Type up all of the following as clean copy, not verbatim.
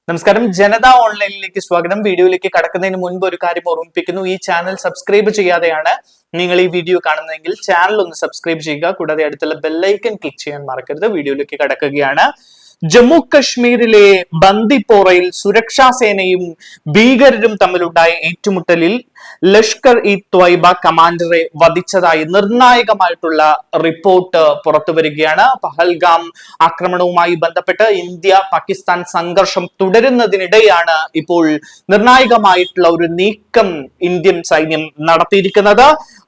നമസ്കാരം, ജനത ഓൺലൈനിലേക്ക് സ്വാഗതം. വീഡിയോയിലേക്ക് കടക്കുന്നതിന് മുൻപ് ഒരു കാര്യം ഓർമ്മിപ്പിക്കുന്നു. ഈ ചാനൽ സബ്സ്ക്രൈബ് ചെയ്യാതെയാണ് നിങ്ങൾ ഈ വീഡിയോ കാണുന്നതെങ്കിൽ ചാനൽ ഒന്ന് സബ്സ്ക്രൈബ് ചെയ്യുക. കൂടാതെ അടുത്തുള്ള ബെല്ലൈക്കൺ ക്ലിക്ക് ചെയ്യാൻ മറക്കരുത്. വീഡിയോയിലേക്ക് കടക്കുകയാണ്. ജമ്മു കശ്മീരിലെ ബന്ദിപ്പോറയിൽ സുരക്ഷാ സേനയും ഭീകരരും തമ്മിലുണ്ടായ ഏറ്റുമുട്ടലിൽ ലഷ്കർ ഇ ത്വയ്ബ കമാൻഡറെ വധിച്ചതായി നിർണായകമായിട്ടുള്ള റിപ്പോർട്ട് പുറത്തുവരികയാണ്. പഹൽഗാം ആക്രമണവുമായി ബന്ധപ്പെട്ട് ഇന്ത്യ പാകിസ്ഥാൻ സംഘർഷം തുടരുന്നതിനിടെയാണ് ഇപ്പോൾ നിർണായകമായിട്ടുള്ള ഒരു നീക്കം ഇന്ത്യൻ സൈന്യം നടത്തിയിരിക്കുന്നത്.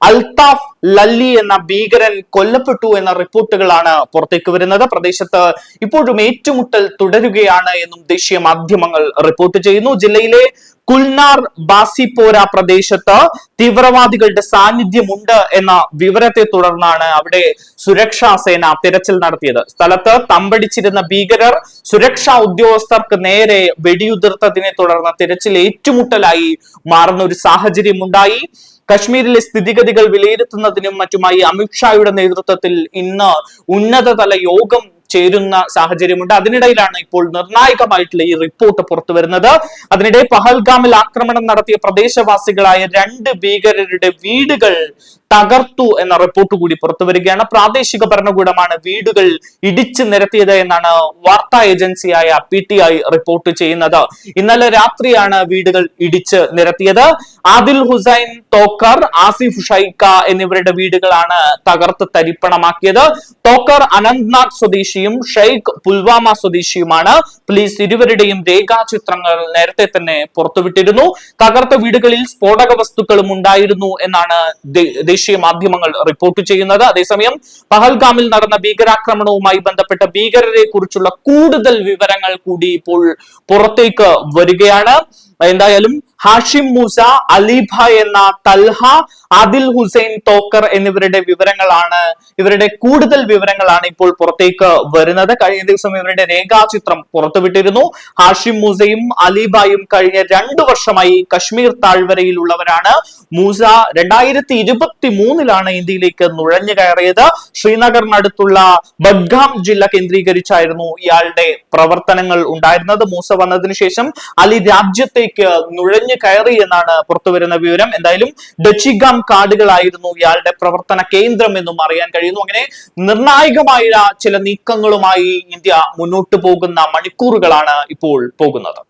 അൽതാഫ് ലല്ലി എന്ന ഭീകരൻ കൊല്ലപ്പെട്ടു എന്ന റിപ്പോർട്ടുകളാണ് പുറത്തേക്ക് വരുന്നത്. പ്രദേശത്ത് ഇപ്പോഴും ഏറ്റുമുട്ടൽ തുടരുകയാണ് എന്നും ദേശീയ മാധ്യമങ്ങൾ റിപ്പോർട്ട് ചെയ്യുന്നു. ജില്ലയിലെ കുൽനാർ ബാസിപ്പോര പ്രദേശത്ത് തീവ്രവാദികളുടെ സാന്നിധ്യമുണ്ട് എന്ന വിവരത്തെ തുടർന്നാണ് അവിടെ സുരക്ഷാ സേന തിരച്ചിൽ നടത്തിയത്. സ്ഥലത്ത് തമ്പടിച്ചിരുന്ന ഭീകരർ സുരക്ഷാ ഉദ്യോഗസ്ഥർക്ക് നേരെ വെടിയുതിർത്തതിനെ തുടർന്ന് തിരച്ചിൽ ഏറ്റുമുട്ടലായി മാറുന്ന ഒരു സാഹചര്യം ഉണ്ടായി. കശ്മീരിലെ സ്ഥിതിഗതികൾ വിലയിരുത്തുന്നതിനും മറ്റുമായി അമിത്ഷായുടെ നേതൃത്വത്തിൽ ഇന്ന് ഉന്നതതല യോഗം ചേരുന്ന സാഹചര്യമുണ്ട്. അതിനിടയിലാണ് ഇപ്പോൾ നിർണായകമായിട്ടുള്ള ഈ റിപ്പോർട്ട് പുറത്തു വരുന്നത്. അതിനിടെ പഹൽഗാമിൽ ആക്രമണം നടത്തിയ പ്രദേശവാസികളായ 2 ഭീകരരുടെ വീടുകൾ തകർത്തു എന്ന റിപ്പോർട്ട് കൂടി പുറത്തു വരികയാണ്. പ്രാദേശിക ഭരണകൂടമാണ് വീടുകൾ ഇടിച്ചു നിരത്തിയത് എന്നാണ് വാർത്താ ഏജൻസിയായ PTI റിപ്പോർട്ട് ചെയ്യുന്നത്. ഇന്നലെ രാത്രിയാണ് വീടുകൾ ഇടിച്ച് നിരത്തിയത്. ആദിൽ ഹുസൈൻ തോക്കർ, ആസിഫ് ഷൈക്ക എന്നിവരുടെ വീടുകളാണ് തകർത്ത് തരിപ്പണമാക്കിയത്. തോക്കർ അനന്ത്നാഗ് സ്വദേശിയും ഷെയ്ഖ് പുൽവാമ സ്വദേശിയുമാണ്. പോലീസ് ഇരുവരുടെയും രേഖാചിത്രങ്ങൾ നേരത്തെ തന്നെ പുറത്തുവിട്ടിരുന്നു. തകർത്ത വീടുകളിൽ സ്ഫോടക വസ്തുക്കളും ഉണ്ടായിരുന്നു എന്നാണ് ദേശീയ മാധ്യമങ്ങൾ റിപ്പോർട്ട് ചെയ്യുന്നത്. അതേസമയം പഹൽഗാമിൽ നടന്ന ഭീകരാക്രമണവുമായി ബന്ധപ്പെട്ട ഭീകരരെ കുറിച്ചുള്ള കൂടുതൽ വിവരങ്ങൾ കൂടി ഇപ്പോൾ പുറത്തേക്ക് വരികയാണ്. എന്തായാലും ഹാഷിം മൂസ, അലിഭായ് എന്ന തൽഹ, ആദിൽ ഹുസൈൻ തോക്കർ എന്നിവരുടെ ഇവരുടെ കൂടുതൽ വിവരങ്ങളാണ് ഇപ്പോൾ പുറത്തേക്ക് വരുന്നത്. കഴിഞ്ഞ ദിവസം ഇവരുടെ രേഖാചിത്രം പുറത്തുവിട്ടിരുന്നു. ഹാഷിം മൂസയും അലിഭായും കഴിഞ്ഞ 2 വർഷമായി കശ്മീർ താഴ്വരയിലുള്ളവരാണ്. മൂസ 2023 ഇന്ത്യയിലേക്ക് നുഴഞ്ഞു കയറിയത്. ശ്രീനഗറിനടുത്തുള്ള ബഡ്ഗാം ജില്ല കേന്ദ്രീകരിച്ചായിരുന്നു ഇയാളുടെ പ്രവർത്തനങ്ങൾ ഉണ്ടായിരുന്നത്. മൂസ വന്നതിന് ശേഷം അലി രാജ്യത്തേക്ക് നുഴഞ്ഞു കയറി എന്നാണ് പുറത്തുവരുന്ന വിവരം. എന്തായാലും ഡച്ചിഗാം കാടുകളായിരുന്നു ഇയാളുടെ പ്രവർത്തന കേന്ദ്രം എന്നും അറിയാൻ കഴിയുന്നു. അങ്ങനെ നിർണായകമായ ചില നീക്കങ്ങളുമായി ഇന്ത്യ മുന്നോട്ട് പോകുന്ന മണിക്കൂറുകളാണ് ഇപ്പോൾ പോകുന്നത്.